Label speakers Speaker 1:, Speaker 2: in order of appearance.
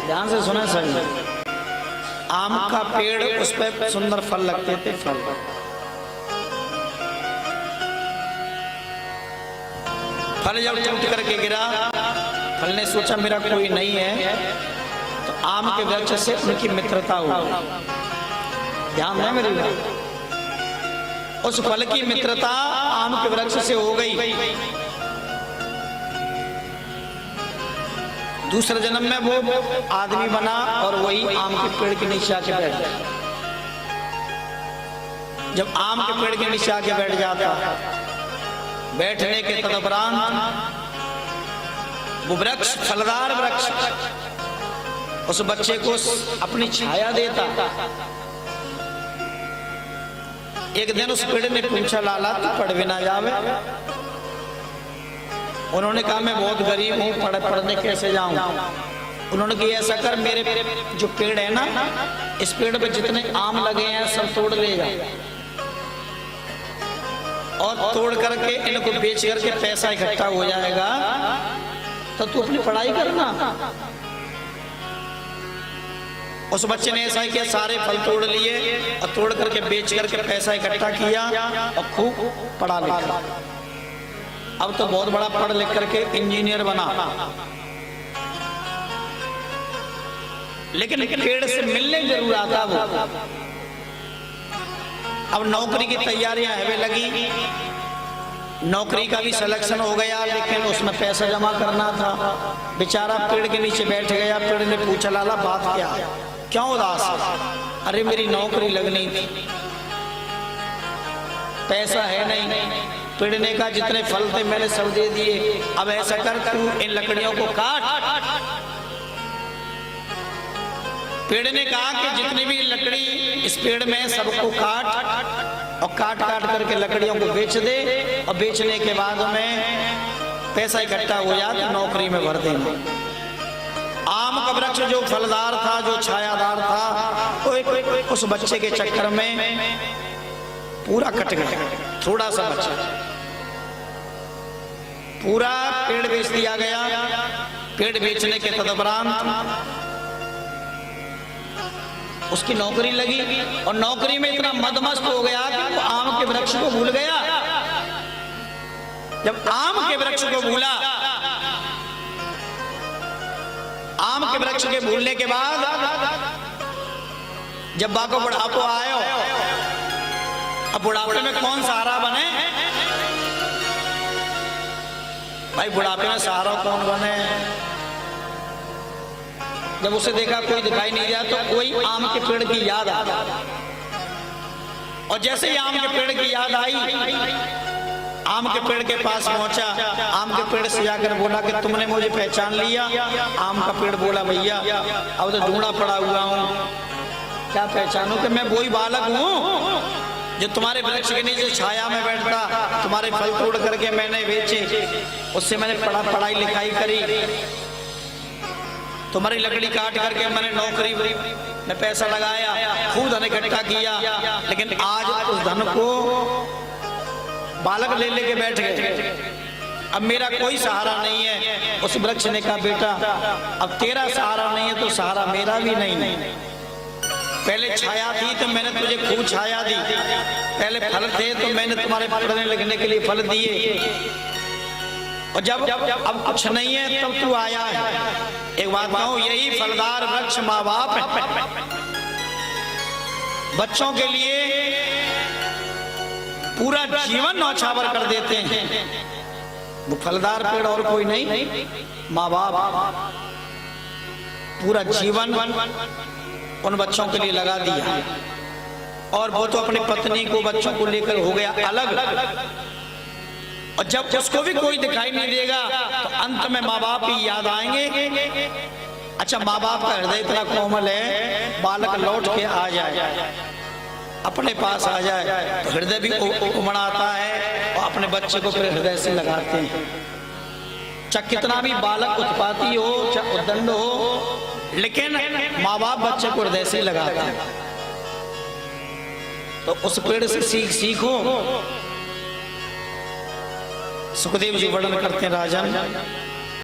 Speaker 1: ध्यान से सुना सही। आम का पेड़, उस पर सुंदर फल लगते थे। फल जब टूट करके गिरा, फल ने सोचा मेरा कोई नहीं है, तो आम के वृक्ष से उनकी मित्रता हुई। ध्यान है मेरी बात। उस फल की मित्रता आम के वृक्ष से हो गई। दूसरे जन्म में वो आदमी बना और वही आम के पेड़ के नीचे आके बैठ गया। जब आम के पेड़ के नीचे आके बैठ जाता, बैठने के तदुपरांत वो वृक्ष, फलदार वृक्ष, उस बच्चे को अपनी छाया देता। एक दिन उस पेड़ ने पूछा, लाला तू पढ़ भी ना जावे? उन्होंने कहा मैं बहुत गरीब हूँ, पढ़ने कैसे जाऊं? उन्होंने कहा ऐसा कर, मेरे जो पेड़ है ना, इस पेड़ पे जितने आम लगे हैं सब तोड़ ले जा, और तोड़ करके इनको बेच करके पैसा इकट्ठा हो जाएगा, तो तू अपनी पढ़ाई करना। उस बच्चे ने ऐसा किया, सारे फल तोड़ लिए और तोड़ करके बेच करके पैसा इकट्ठा किया और खूब पढ़ा लिखा। अब तो बहुत बड़ा पढ़ लिख करके इंजीनियर बना। लेकिन पेड़ से मिलने जरूर आता वो। अब नौकरी की तैयारियां हमें लगी, नौकरी का भी सिलेक्शन हो गया, लेकिन उसमें पैसा जमा करना था। बेचारा पेड़ के नीचे बैठ गया। पेड़ ने पूछा, लाला बात क्या है, क्यों उदास है? अरे मेरी नौकरी लगनी थी, पैसा है नहीं। पेड़ ने कहा जितने फल थे मैंने सब दे दिए, अब ऐसा कर तू इन लकड़ियों को काट। पेड़ ने कहा कि जितनी भी लकड़ी इस पेड़ में सबको काट, और काट काट करके लकड़ियों को बेच दे, और बेचने के बाद में पैसा इकट्ठा हो जाए तो नौकरी में भर देना। आम का वृक्ष जो फलदार था, जो छायादार था, उस बच्चे के चक्कर में पूरा कट गया। थोड़ा सा बच्चा, पूरा पेड़ बेच दिया गया। पेड़ बेचने के तदुपरांत उसकी नौकरी लगी, और नौकरी में इतना मदमस्त हो गया कि वो आम के वृक्ष को भूल गया। जब आम के वृक्ष को भूला, आम के वृक्ष के भूलने के बाद जब बाको बुढ़ापो आयो, अब बुढ़ापे में कौन सहारा बने भाई? बुढ़ापे में सहारा कौन बने? जब उसे देखा कोई दिखाई नहीं दिया, तो कोई आम के पेड़ की याद आ गई। और जैसे ही आम के पेड़ की याद आई, आम के पेड़ के पास पहुंचा। आम के पेड़ से जाकर बोला कि तुमने मुझे पहचान लिया? आम का पेड़ बोला, भैया अब तो ढूंढा पड़ा हुआ हूँ, क्या पहचानूं कि मैं वही बालक हूँ जो तुम्हारे वृक्ष के नीचे छाया में बैठता, तुम्हारे फल तोड़ करके मैंने बेचे, उससे मैंने पढ़ाई लिखाई करी, तुम्हारी लकड़ी काट करके मैंने नौकरी में पैसा लगाया, खूब धन इकट्ठा किया, लेकिन आज उस धन को बालक ले लेके बैठ गए। अब मेरा कोई सहारा नहीं है। उस वृक्ष ने कहा, बेटा अब तेरा सहारा नहीं है तो सहारा मेरा भी नहीं। पहले छाया थी तो मैंने तुझे खूब छाया दी, पहले फल थे तो मैंने तुम्हारे पढ़ने लिखने के लिए फल दिए, और जब अब कुछ नहीं है तब तू आया है। एक बात कहूं, यही फलदार वृक्ष माँ बाप बच्चों के लिए पूरा जीवन नौछावर कर देते हैं। वो फलदार पेड़ और कोई नहीं, माँ बाप पूरा जीवन उन बच्चों के लिए लगा दिया। और वो तो अपनी पत्नी को, बच्चों को लेकर हो गया अलग, और जब उसको भी कोई दिखाई नहीं देगा तो अंत में माँ बाप ही याद आएंगे। अच्छा, माँ बाप का हृदय इतना कोमल है, बालक लौट के आ जाए, अपने पास आ जाए तो हृदय भी उमड़ाता है, और अपने बच्चे को फिर हृदय से लगाते हैं। चाहे कितना भी बालक उत्पाती हो, चाहे उद्दंड हो, लेकिन माँ बाप बच्चे को हृदय से लगाते हैं। तो उस पेड़ से सीखो। सुखदेव जी वर्णन करते हैं, राजन